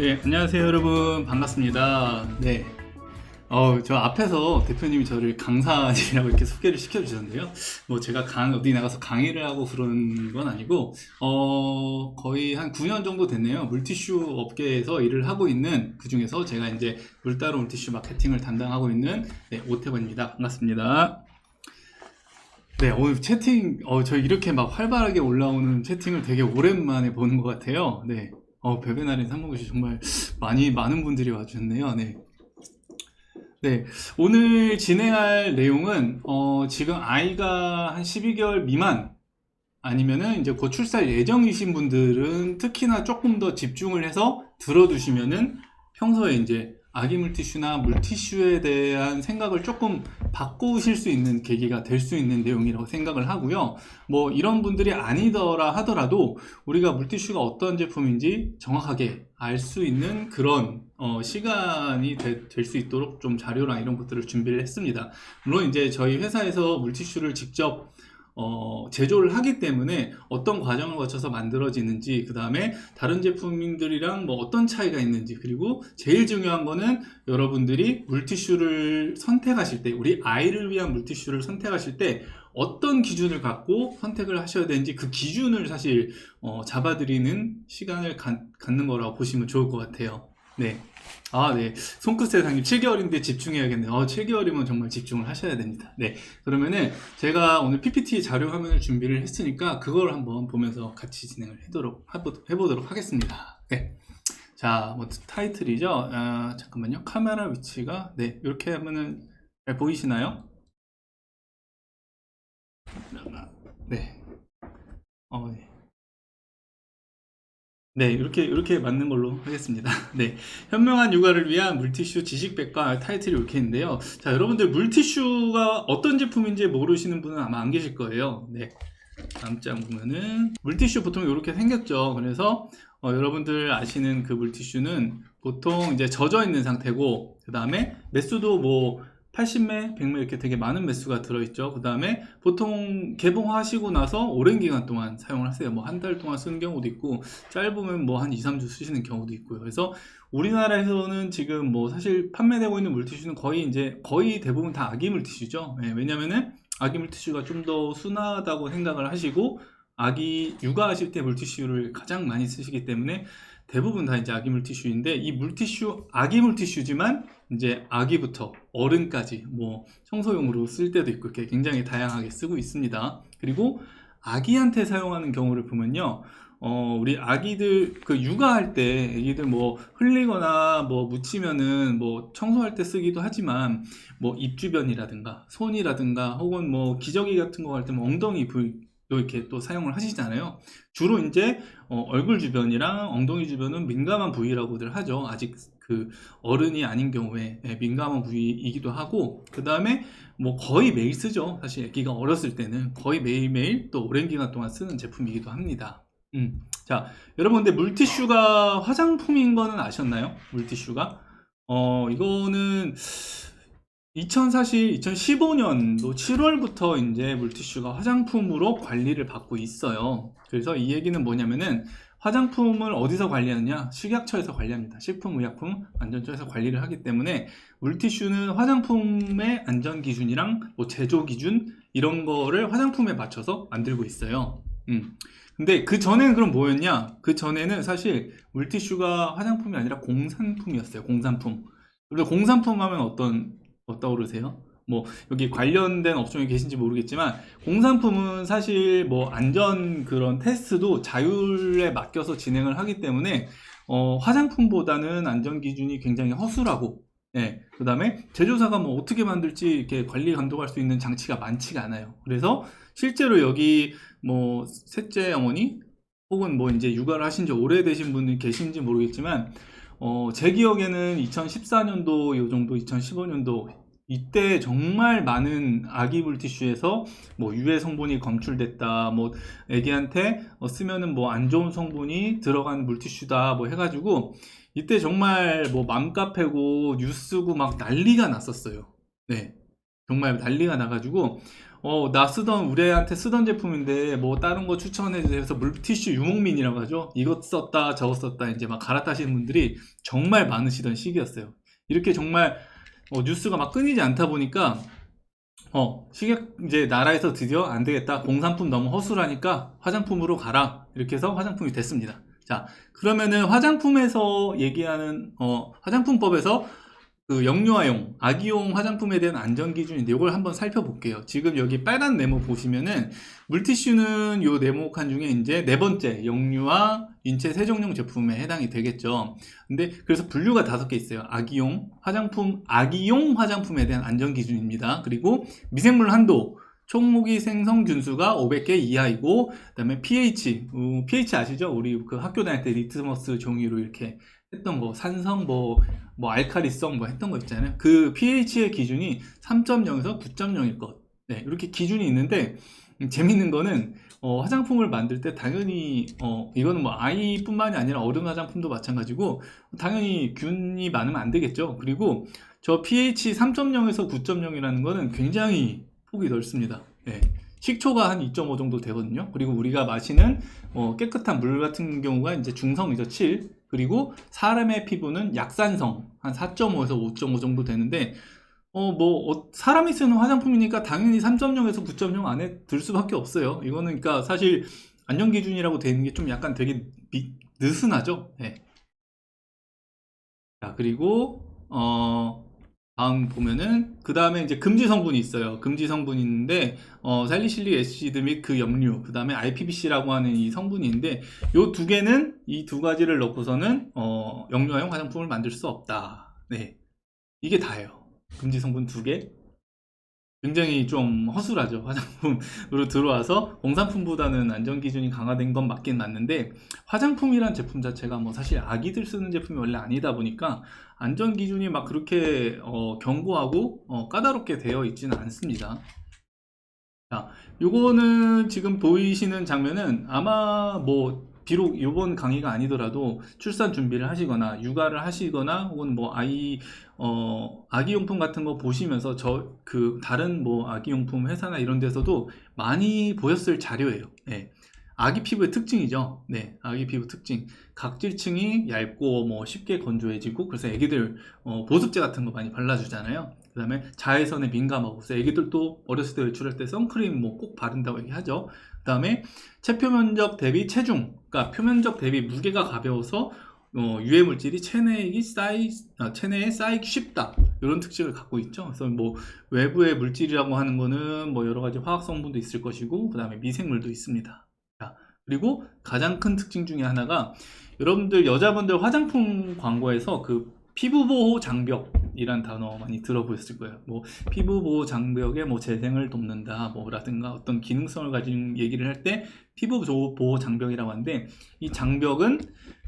네, 안녕하세요 여러분, 반갑습니다. 네, 저 앞에서 대표님이 저를 강사님이라고 이렇게 소개를 시켜주셨는데요. 뭐 제가 어디 나가서 강의를 하고 그런 건 아니고, 거의 한 9년 정도 됐네요. 물티슈 업계에서 일을 하고 있는, 그 중에서 제가 이제 물따로 물티슈 마케팅을 담당하고 있는, 네, 오태권입니다. 반갑습니다. 네, 오늘 채팅, 저 이렇게 막 활발하게 올라오는 채팅을 되게 오랜만에 보는 것 같아요. 네. 베베나린 삼봉시 정말 많은 분들이 와주셨네요. 네. 네. 오늘 진행할 내용은, 지금 아이가 한 12개월 미만, 아니면은 이제 곧 출산 예정이신 분들은 특히나 조금 더 집중을 해서 들어두시면은 평소에 이제 아기 물티슈나 물티슈에 대한 생각을 조금 바꾸실 수 있는 계기가 될 수 있는 내용이라고 생각을 하고요. 뭐 이런 분들이 아니더라 하더라도 우리가 물티슈가 어떤 제품인지 정확하게 알 수 있는 그런 시간이 될 수 있도록 좀 자료랑 이런 것들을 준비를 했습니다. 물론 이제 저희 회사에서 물티슈를 직접 제조를 하기 때문에 어떤 과정을 거쳐서 만들어지는지, 그 다음에 다른 제품들이랑 뭐 어떤 차이가 있는지, 그리고 제일 중요한 거는 여러분들이 물티슈를 선택하실 때, 우리 아이를 위한 물티슈를 선택하실 때 어떤 기준을 갖고 선택을 하셔야 되는지, 그 기준을 사실 잡아드리는 시간을 갖는 거라고 보시면 좋을 것 같아요. 네. 네. 손끝 세상님 7개월인데 집중해야겠네요. 7개월이면 정말 집중을 하셔야 됩니다. 네. 그러면은 제가 오늘 PPT 자료 화면을 준비를 했으니까 그걸 한번 보면서 같이 진행을 해보도록 하겠습니다. 네. 자, 뭐 타이틀이죠. 잠깐만요. 카메라 위치가, 네. 이렇게 하면은 잘 보이시나요? 네. 네. 네, 이렇게 맞는 걸로 하겠습니다. 네. 현명한 육아를 위한 물티슈 지식백과 타이틀이 이렇게 있는데요. 자, 여러분들 물티슈가 어떤 제품인지 모르시는 분은 아마 안 계실 거예요. 네. 다음 장 보면은, 물티슈 보통 이렇게 생겼죠. 그래서, 여러분들 아시는 그 물티슈는 보통 이제 젖어 있는 상태고, 그 다음에 매수도 뭐, 80매, 100매 이렇게 되게 많은 매수가 들어있죠. 그 다음에 보통 개봉하시고 나서 오랜 기간 동안 사용을 하세요. 뭐 한 달 동안 쓰는 경우도 있고, 짧으면 뭐 한 2, 3주 쓰시는 경우도 있고요. 그래서 우리나라에서는 지금 뭐 사실 판매되고 있는 물티슈는 거의 대부분 다 아기 물티슈죠. 네, 왜냐면은 아기 물티슈가 좀 더 순하다고 생각을 하시고, 아기 육아하실 때 물티슈를 가장 많이 쓰시기 때문에 대부분 다 이제 아기 물티슈인데, 이 물티슈 아기 물티슈지만 이제 아기부터 어른까지 뭐 청소용으로 쓸 때도 있고 이렇게 굉장히 다양하게 쓰고 있습니다. 그리고 아기한테 사용하는 경우를 보면요, 우리 아기들 그 육아할 때 애기들 뭐 흘리거나 뭐 묻히면은 뭐 청소할 때 쓰기도 하지만, 뭐 입 주변이라든가 손이라든가 혹은 뭐 기저귀 같은 거 할 때 뭐 엉덩이 부위도 이렇게 또 사용을 하시잖아요. 주로 이제 얼굴 주변이랑 엉덩이 주변은 민감한 부위라고들 하죠. 아직 그 어른이 아닌 경우에 민감한 부위이기도 하고, 그 다음에 뭐 거의 매일 쓰죠. 사실 아기가 어렸을 때는 거의 매일매일 또 오랜 기간 동안 쓰는 제품이기도 합니다. 자, 여러분, 근데 물티슈가 화장품인 거는 아셨나요? 물티슈가? 이거는 사실 2015년도 7월부터 이제 물티슈가 화장품으로 관리를 받고 있어요. 그래서 이 얘기는 뭐냐면은, 화장품을 어디서 관리하느냐? 식약처에서 관리합니다. 식품의약품안전처에서 관리를 하기 때문에 물티슈는 화장품의 안전 기준이랑 뭐 제조 기준 이런 거를 화장품에 맞춰서 만들고 있어요. 근데 그 전에는 그럼 뭐였냐? 그 전에는 사실 물티슈가 화장품이 아니라 공산품이었어요. 공산품. 그리고 공산품 하면 떠오르세요? 뭐 여기 관련된 업종에 계신지 모르겠지만, 공산품은 사실 뭐 안전 그런 테스트도 자율에 맡겨서 진행을 하기 때문에 화장품보다는 안전 기준이 굉장히 허술하고, 예, 그 다음에 제조사가 뭐 어떻게 만들지 이렇게 관리 감독할 수 있는 장치가 많지가 않아요. 그래서 실제로 여기 뭐 셋째 어머니 혹은 뭐 이제 육아를 하신 지 오래되신 분이 계신지 모르겠지만, 제 기억에는 2014년도 요 정도, 2015년도 이때 정말 많은 아기 물티슈에서 뭐 유해 성분이 검출됐다, 뭐 애기한테 쓰면은 뭐 안 좋은 성분이 들어간 물티슈다 뭐 해가지고 이때 정말 뭐 맘카페고 뉴스고 막 난리가 났었어요. 네. 정말 난리가 나가지고 나 우리 애한테 쓰던 제품인데 뭐 다른 거 추천해주세요. 물티슈 유목민이라고 하죠. 이것 썼다 저것 썼다 이제 막 갈아타시는 분들이 정말 많으시던 시기였어요. 이렇게 정말 뉴스가 막 끊이지 않다 보니까 식약 이제 나라에서 드디어 안 되겠다. 공산품 너무 허술하니까 화장품으로 가라. 이렇게 해서 화장품이 됐습니다. 자, 그러면은 화장품에서 얘기하는 화장품법에서 그 영유아용, 아기용 화장품에 대한 안전 기준인데 이걸 한번 살펴볼게요. 지금 여기 빨간 네모 보시면은 물티슈는 요 네모 칸 중에 이제 네 번째 영유아 인체 세정용 제품에 해당이 되겠죠. 근데 그래서 분류가 5개 있어요. 아기용 화장품에 대한 안전 기준입니다. 그리고 미생물 한도 총무기 생성 균수가 500개 이하이고, 그다음에 pH 아시죠? 우리 그 학교 다닐 때 리트머스 종이로 이렇게 했던 거, 산성 알칼리성 했던 거 있잖아요. 그 pH의 기준이 3.0에서 9.0일 것. 네, 이렇게 기준이 있는데 재밌는 거는 화장품을 만들 때 당연히 이거는 뭐 아이뿐만이 아니라 어른 화장품도 마찬가지고 당연히 균이 많으면 안 되겠죠. 그리고 저 pH 3.0에서 9.0이라는 거는 굉장히 폭이 넓습니다. 네. 식초가 한 2.5 정도 되거든요. 그리고 우리가 마시는 깨끗한 물 같은 경우가 이제 중성이죠, 7. 그리고 사람의 피부는 약산성 한 4.5에서 5.5 정도 되는데 사람이 쓰는 화장품이니까 당연히 3.0에서 9.0 안에 들 수밖에 없어요. 이거는 그러니까 사실 안전 기준이라고 되는 게 좀 약간 되게 느슨하죠. 네. 자, 그리고 다음 보면은 그 다음에 이제 금지 성분이 있어요. 금지 성분이 있는데 살리실릭 애시드 및 그 염료, 그 다음에 IPBC라고 하는 이 성분이 있는데 요 두 개는 이 두 가지를 넣고서는 영유아용 화장품을 만들 수 없다. 네, 이게 다예요. 금지 성분 2개. 굉장히 좀 허술하죠. 화장품으로 들어와서 공산품보다는 안전 기준이 강화된 건 맞긴 맞는데 화장품이란 제품 자체가 뭐 사실 아기들 쓰는 제품이 원래 아니다 보니까 안전 기준이 막 그렇게 견고하고 까다롭게 되어 있지는 않습니다. 자, 요거는 지금 보이시는 장면은 아마 뭐 비록 이번 강의가 아니더라도 출산 준비를 하시거나 육아를 하시거나 혹은 뭐 아기용품 같은 거 보시면서 다른 뭐 아기용품 회사나 이런 데서도 많이 보였을 자료예요. 네. 아기 피부의 특징이죠. 네, 아기 피부 특징. 각질층이 얇고 뭐 쉽게 건조해지고 그래서 애기들 보습제 같은 거 많이 발라주잖아요. 그 다음에 자외선에 민감하고 그래서 애기들도 어렸을 때 외출할 때 선크림 뭐 꼭 바른다고 얘기하죠. 그 다음에 체표면적 대비 체중, 그러니까 표면적 대비 무게가 가벼워서 유해 물질이 체내에 쌓이기 쉽다, 이런 특징을 갖고 있죠. 그래서 뭐 외부의 물질이라고 하는 거는 뭐 여러 가지 화학 성분도 있을 것이고 그 다음에 미생물도 있습니다. 자, 그리고 가장 큰 특징 중에 하나가 여러분들 여자분들 화장품 광고에서 그 피부보호 장벽이란 단어 많이 들어보셨을 거예요. 뭐 피부보호 장벽에 뭐 재생을 돕는다 뭐라든가 어떤 기능성을 가진 얘기를 할 때 피부보호 장벽이라고 하는데, 이 장벽은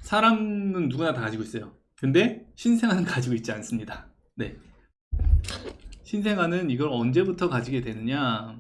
사람은 누구나 다 가지고 있어요. 근데 신생아는 가지고 있지 않습니다. 네. 신생아는 이걸 언제부터 가지게 되느냐?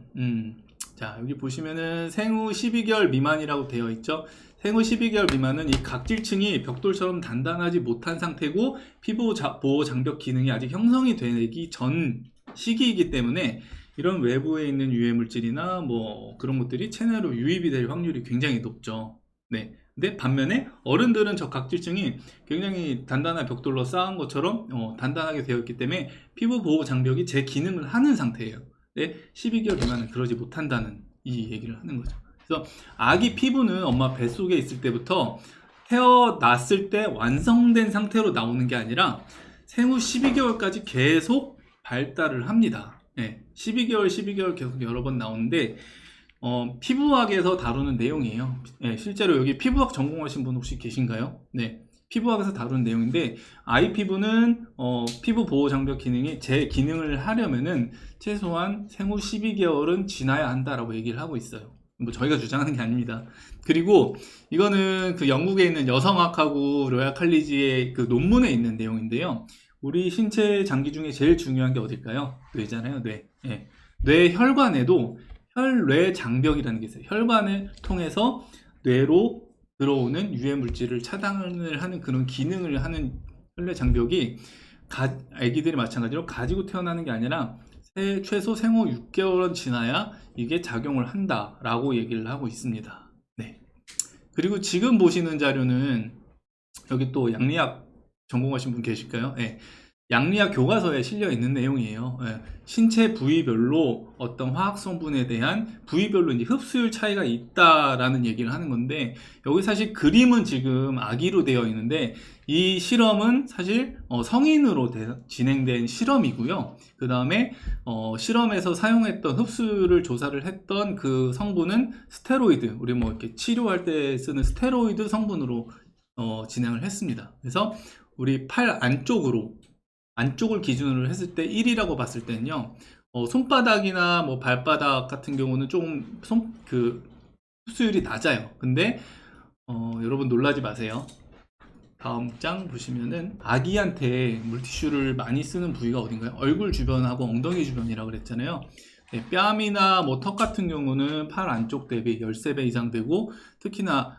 자, 여기 보시면은 생후 12개월 미만이라고 되어 있죠. 생후 12개월 미만은 이 각질층이 벽돌처럼 단단하지 못한 상태고 피부 보호 장벽 기능이 아직 형성이 되기 전 시기이기 때문에 이런 외부에 있는 유해 물질이나 뭐 그런 것들이 체내로 유입이 될 확률이 굉장히 높죠. 네. 근데 반면에 어른들은 저 각질층이 굉장히 단단한 벽돌로 쌓은 것처럼 단단하게 되어 있기 때문에 피부 보호 장벽이 제 기능을 하는 상태예요. 네, 12개월 미만은 그러지 못한다는 이 얘기를 하는 거죠. 그래서 아기 피부는 엄마 뱃속에 있을 때부터 태어났을 때 완성된 상태로 나오는 게 아니라 생후 12개월까지 계속 발달을 합니다. 네, 12개월 계속 여러 번 나오는데 피부학에서 다루는 내용이에요. 네, 실제로 여기 피부학 전공하신 분 혹시 계신가요? 네, 피부학에서 다루는 내용인데 아이 피부는 피부 보호 장벽 기능이 제 기능을 하려면은 최소한 생후 12개월은 지나야 한다라고 얘기를 하고 있어요. 뭐 저희가 주장하는 게 아닙니다. 그리고 이거는 그 영국에 있는 여성학하고 로얄 칼리지의 그 논문에 있는 내용인데요. 우리 신체 장기 중에 제일 중요한 게 어딜까요? 뇌잖아요, 뇌. 네. 뇌 혈관에도 혈뇌 장벽이라는 게 있어요. 혈관을 통해서 뇌로 들어오는 유해 물질을 차단을 하는 그런 기능을 하는 혈뇌 장벽이 아기들이 마찬가지로 가지고 태어나는 게 아니라 최소 생후 6개월은 지나야 이게 작용을 한다라고 얘기를 하고 있습니다. 네. 그리고 지금 보시는 자료는 여기 또 양리학 전공하신 분 계실까요? 네. 양리학 교과서에 실려 있는 내용이에요. 네. 신체 부위별로 어떤 화학 성분에 대한 부위별로 이제 흡수율 차이가 있다라는 얘기를 하는 건데, 여기 사실 그림은 지금 아기로 되어 있는데 이 실험은 사실 성인으로 진행된 실험이고요. 그 다음에 실험에서 사용했던 흡수율을 조사를 했던 그 성분은 스테로이드, 우리 뭐 이렇게 치료할 때 쓰는 스테로이드 성분으로 진행을 했습니다. 그래서 우리 팔 안쪽을 기준으로 했을 때 1이라고 봤을 때는요, 손바닥이나 뭐 발바닥 같은 경우는 조금 흡수율이 낮아요. 근데 여러분 놀라지 마세요. 다음 장 보시면은 아기한테 물티슈를 많이 쓰는 부위가 어딘가요? 얼굴 주변하고 엉덩이 주변이라고 그랬잖아요. 네, 뺨이나 뭐 턱 같은 경우는 팔 안쪽 대비 13배 이상 되고, 특히나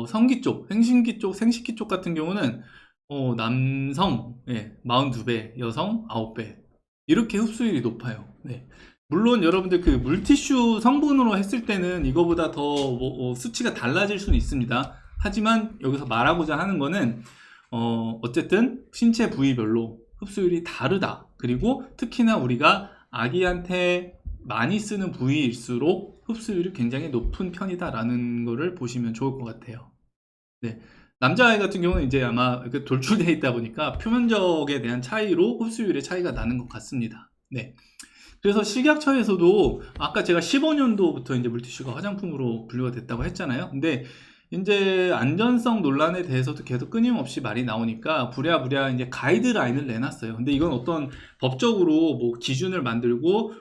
성기 쪽, 생식기 쪽 같은 경우는 남성 42배, 여성 9배, 이렇게 흡수율이 높아요. 네. 물론 여러분들 그 물티슈 성분으로 했을 때는 이거보다 더 수치가 달라질 수는 있습니다. 하지만 여기서 말하고자 하는 거는 어쨌든 신체 부위별로 흡수율이 다르다. 그리고 특히나 우리가 아기한테 많이 쓰는 부위일수록 흡수율이 굉장히 높은 편이다라는 거를 보시면 좋을 것 같아요. 네. 남자아이 같은 경우는 이제 아마 돌출되어 있다 보니까 표면적에 대한 차이로 흡수율의 차이가 나는 것 같습니다. 네. 그래서 식약처에서도 아까 제가 15년도부터 이제 물티슈가 화장품으로 분류가 됐다고 했잖아요. 근데 이제 안전성 논란에 대해서도 계속 끊임없이 말이 나오니까 부랴부랴 이제 가이드라인을 내놨어요. 근데 이건 어떤 법적으로 뭐 기준을 만들고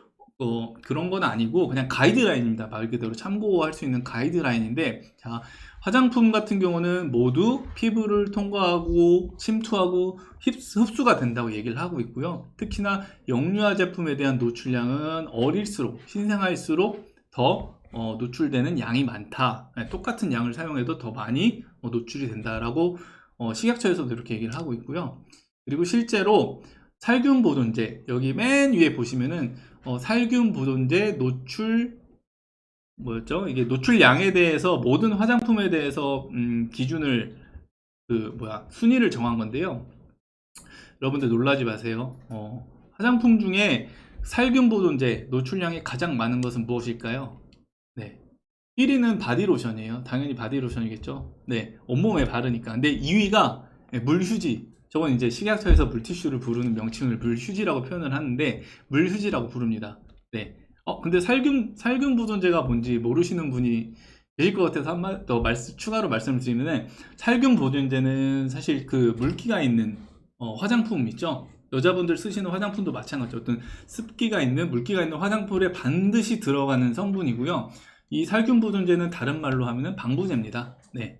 그런 건 아니고 그냥 가이드라인입니다. 말 그대로 참고할 수 있는 가이드라인인데, 자, 화장품 같은 경우는 모두 피부를 통과하고 침투하고 흡수가 된다고 얘기를 하고 있고요. 특히나 영유아 제품에 대한 노출량은 어릴수록, 신생아일수록 더 노출되는 양이 많다. 똑같은 양을 사용해도 더 많이 노출이 된다라고 식약처에서도 이렇게 얘기를 하고 있고요. 그리고 실제로 살균 보존제, 여기 맨 위에 보시면은 살균 보존제 노출 뭐였죠? 이게 노출량에 대해서 모든 화장품에 대해서 기준을 순위를 정한 건데요. 여러분들 놀라지 마세요. 화장품 중에 살균 보존제 노출량이 가장 많은 것은 무엇일까요? 네. 1위는 바디로션이에요. 당연히 바디로션이겠죠. 네. 온몸에 바르니까. 근데 2위가 물휴지. 저건 이제 식약처에서 물티슈를 부르는 명칭을 물휴지라고 표현을 하는데 물휴지라고 부릅니다. 네. 근데 살균 보존제가 뭔지 모르시는 분이 계실 것 같아서 한 번 더 추가로 말씀을 드리면은, 살균 보존제는 사실 그 물기가 있는 화장품 있죠. 여자분들 쓰시는 화장품도 마찬가지죠. 어떤 습기가 있는, 물기가 있는 화장품에 반드시 들어가는 성분이고요. 이 살균 보존제는 다른 말로 하면은 방부제입니다. 네.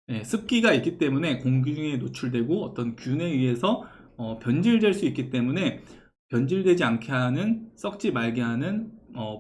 네, 습기가 있기 때문에 공기중에 노출되고 어떤 균에 의해서 변질될 수 있기 때문에 변질되지 않게 하는, 썩지 말게 하는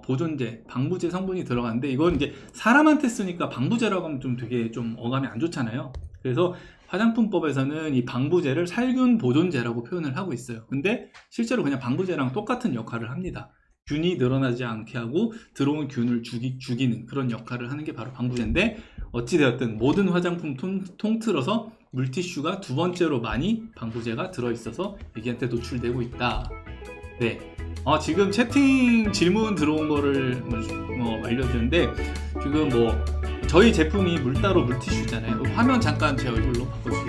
보존제, 방부제 성분이 들어가는데, 이건 이제 사람한테 쓰니까 방부제라고 하면 좀 되게 좀 어감이 안 좋잖아요. 그래서 화장품법에서는 이 방부제를 살균 보존제라고 표현을 하고 있어요. 근데 실제로 그냥 방부제랑 똑같은 역할을 합니다. 균이 늘어나지 않게 하고 들어온 균을 죽이는 그런 역할을 하는 게 바로 방부제인데, 어찌되었든 모든 화장품 통틀어서 물티슈가 두 번째로 많이 방부제가 들어있어서 애기한테 노출되고 있다. 네. 지금 채팅 질문 들어온 거를 알려드렸는데, 지금 뭐 저희 제품이 물따로 물티슈잖아요. 화면 잠깐 제 얼굴로 바꿔주세요.